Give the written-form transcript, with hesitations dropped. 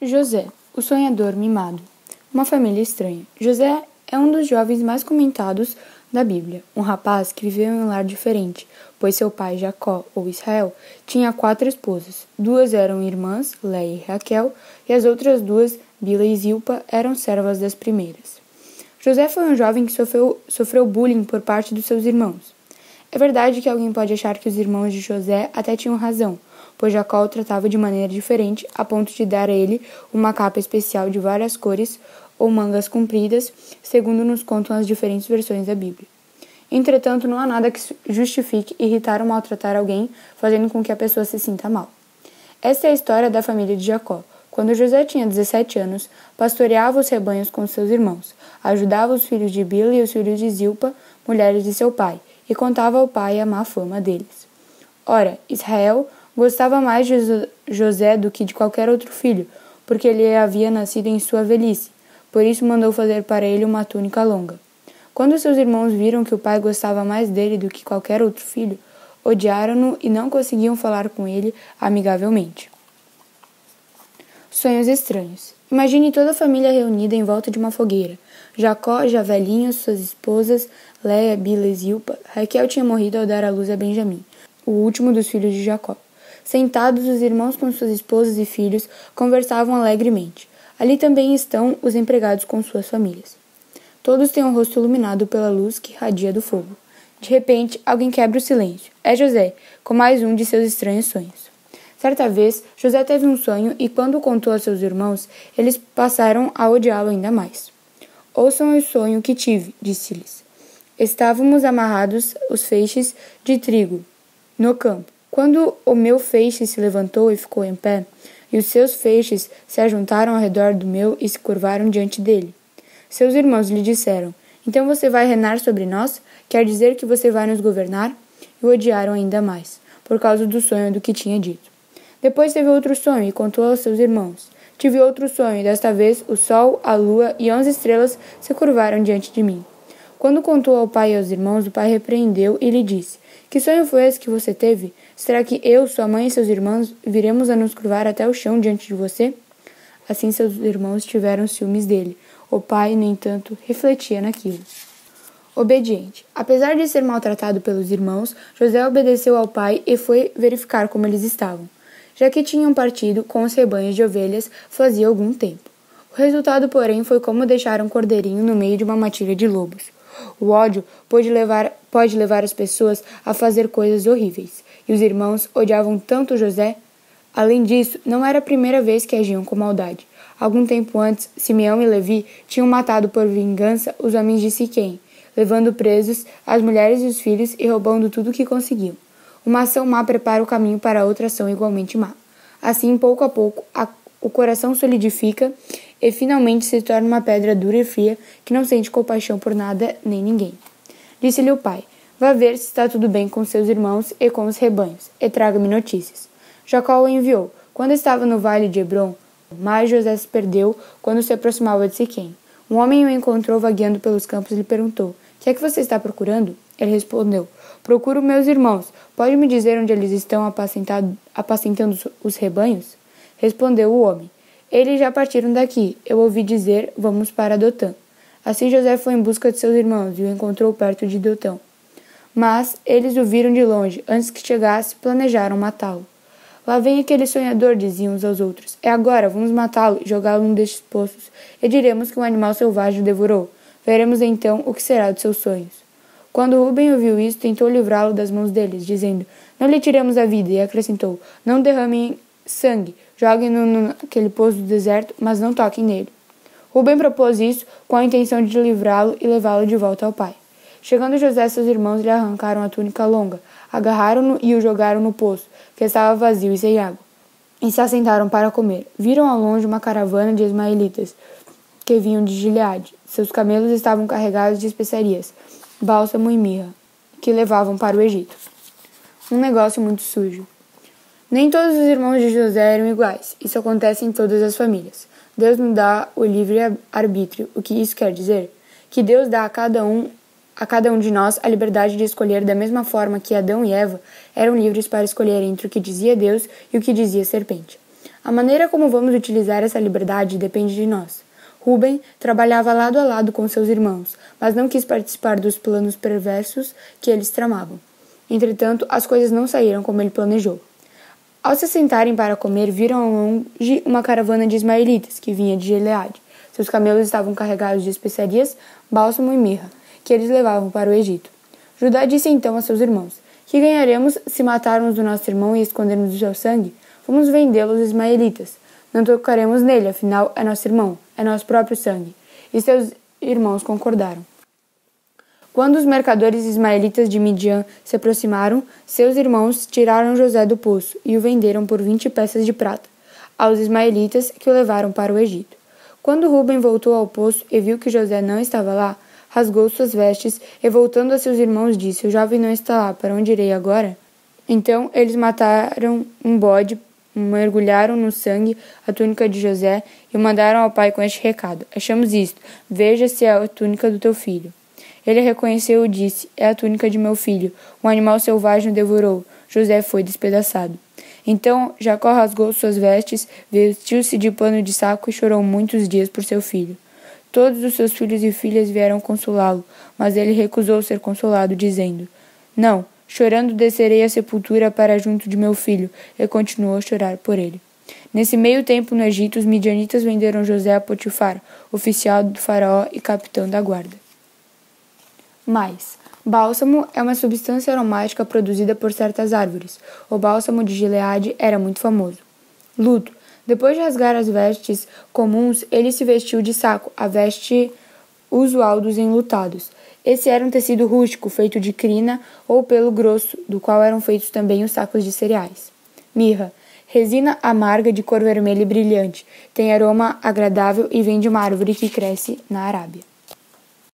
José, o sonhador mimado. Uma família estranha. José é um dos jovens mais comentados da Bíblia, um rapaz que viveu em um lar diferente, pois seu pai Jacó, ou Israel, tinha 4 esposas. 2 eram irmãs, Léia e Raquel, e as outras 2, Bila e Zilpa, eram servas das primeiras. José foi um jovem que sofreu bullying por parte dos seus irmãos. É verdade que alguém pode achar que os irmãos de José até tinham razão, pois Jacó o tratava de maneira diferente, a ponto de dar a ele uma capa especial de várias cores ou mangas compridas, segundo nos contam as diferentes versões da Bíblia. Entretanto, não há nada que justifique irritar ou maltratar alguém, fazendo com que a pessoa se sinta mal. Essa é a história da família de Jacó. Quando José tinha 17 anos, pastoreava os rebanhos com seus irmãos, ajudava os filhos de Bila e os filhos de Zilpa, mulheres de seu pai, e contava ao pai a má fama deles. Ora, Israel gostava mais de José do que de qualquer outro filho, porque ele havia nascido em sua velhice, por isso mandou fazer para ele uma túnica longa. Quando seus irmãos viram que o pai gostava mais dele do que qualquer outro filho, odiaram-no e não conseguiam falar com ele amigavelmente. Sonhos estranhos. Imagine toda a família reunida em volta de uma fogueira. Jacó, já velhinho, suas esposas, Léia, Bila e Zilpa. Raquel tinha morrido ao dar à luz a Benjamim, o último dos filhos de Jacó. Sentados, os irmãos com suas esposas e filhos conversavam alegremente. Ali também estão os empregados com suas famílias. Todos têm o rosto iluminado pela luz que irradia do fogo. De repente, alguém quebra o silêncio. É José, com mais um de seus estranhos sonhos. Certa vez, José teve um sonho e, quando o contou a seus irmãos, eles passaram a odiá-lo ainda mais. Ouçam o sonho que tive, disse-lhes. Estávamos amarrados os feixes de trigo no campo. Quando o meu feixe se levantou e ficou em pé, e os seus feixes se ajuntaram ao redor do meu e se curvaram diante dele. Seus irmãos lhe disseram, então você vai reinar sobre nós? Quer dizer que você vai nos governar? E o odiaram ainda mais, por causa do sonho do que tinha dito. Depois teve outro sonho e contou aos seus irmãos. Tive outro sonho, e desta vez o sol, a lua e 11 estrelas se curvaram diante de mim. Quando contou ao pai e aos irmãos, o pai repreendeu e lhe disse, que sonho foi esse que você teve? Será que eu, sua mãe e seus irmãos viremos a nos curvar até o chão diante de você? Assim seus irmãos tiveram ciúmes dele. O pai, no entanto, refletia naquilo. Obediente. Apesar de ser maltratado pelos irmãos, José obedeceu ao pai e foi verificar como eles estavam, já que tinham partido com os rebanhos de ovelhas fazia algum tempo. O resultado, porém, foi como deixar um cordeirinho no meio de uma matilha de lobos. O ódio pode levar as pessoas a fazer coisas horríveis, e os irmãos odiavam tanto José. Além disso, não era a primeira vez que agiam com maldade. Algum tempo antes, Simeão e Levi tinham matado por vingança os homens de Siquém, levando presos as mulheres e os filhos e roubando tudo o que conseguiam. Uma ação má prepara o caminho para outra ação igualmente má. Assim, pouco a pouco, o coração solidifica e finalmente se torna uma pedra dura e fria que não sente compaixão por nada nem ninguém. Disse-lhe o pai, vá ver se está tudo bem com seus irmãos e com os rebanhos, e traga-me notícias. Jacó o enviou. Quando estava no vale de Hebrom, mas José se perdeu quando se aproximava de Siquém. Um homem o encontrou vagueando pelos campos e lhe perguntou, o que é que você está procurando? Ele respondeu, procuro meus irmãos. Pode me dizer onde eles estão apacentando os rebanhos? Respondeu o homem, eles já partiram daqui. Eu ouvi dizer, vamos para Dotã. Assim José foi em busca de seus irmãos e o encontrou perto de Dotã. Mas eles o viram de longe. Antes que chegasse, planejaram matá-lo. Lá vem aquele sonhador, diziam uns aos outros. É agora, vamos matá-lo e jogá-lo num destes poços, e diremos que um animal selvagem o devorou. Veremos então o que será de seus sonhos. Quando Rubem ouviu isso, tentou livrá-lo das mãos deles, dizendo, não lhe tiremos a vida, e acrescentou, não derramem sangue, joguem-no naquele poço do deserto, mas não toquem nele. Rubem propôs isso com a intenção de livrá-lo e levá-lo de volta ao pai. Chegando José, seus irmãos lhe arrancaram a túnica longa, agarraram-no e o jogaram no poço, que estava vazio e sem água, e se assentaram para comer. Viram ao longe uma caravana de ismaelitas, que vinham de Gileade. Seus camelos estavam carregados de especiarias, bálsamo e mirra, que levavam para o Egito. Um negócio muito sujo. Nem todos os irmãos de José eram iguais. Isso acontece em todas as famílias. Deus nos dá o livre-arbítrio. O que isso quer dizer? Que Deus dá a cada um de nós a liberdade de escolher da mesma forma que Adão e Eva eram livres para escolher entre o que dizia Deus e o que dizia a serpente. A maneira como vamos utilizar essa liberdade depende de nós. Rubem trabalhava lado a lado com seus irmãos, mas não quis participar dos planos perversos que eles tramavam. Entretanto, as coisas não saíram como ele planejou. Ao se sentarem para comer, viram ao longe uma caravana de ismaelitas, que vinha de Gileade. Seus camelos estavam carregados de especiarias, bálsamo e mirra, que eles levavam para o Egito. Judá disse então a seus irmãos: Que ganharemos se matarmos o nosso irmão e escondermos o seu sangue? Vamos vendê-lo aos ismaelitas. Não tocaremos nele, afinal é nosso irmão, é nosso próprio sangue. E seus irmãos concordaram. Quando os mercadores ismaelitas de Midian se aproximaram, seus irmãos tiraram José do poço e o venderam por 20 peças de prata aos ismaelitas, que o levaram para o Egito. Quando Rubem voltou ao poço e viu que José não estava lá, rasgou suas vestes e, voltando a seus irmãos, disse: O jovem não está lá, para onde irei agora? Então eles mataram um bode, mergulharam no sangue a túnica de José e o mandaram ao pai com este recado: Achamos isto, veja se é a túnica do teu filho. Ele a reconheceu e disse: É a túnica de meu filho. Um animal selvagem o devorou. José foi despedaçado. Então Jacó rasgou suas vestes, vestiu-se de pano de saco e chorou muitos dias por seu filho. Todos os seus filhos e filhas vieram consolá-lo, mas ele recusou ser consolado, dizendo: Não, chorando descerei à sepultura para junto de meu filho, e continuou a chorar por ele. Nesse meio tempo no Egito, os midianitas venderam José a Potifar, oficial do faraó e capitão da guarda. Bálsamo é uma substância aromática produzida por certas árvores. O bálsamo de Gileade era muito famoso. Luto. Depois de rasgar as vestes comuns, ele se vestiu de saco, a veste usual dos enlutados. Esse era um tecido rústico, feito de crina ou pelo grosso, do qual eram feitos também os sacos de cereais. Mirra. Resina amarga de cor vermelha e brilhante. Tem aroma agradável e vem de uma árvore que cresce na Arábia.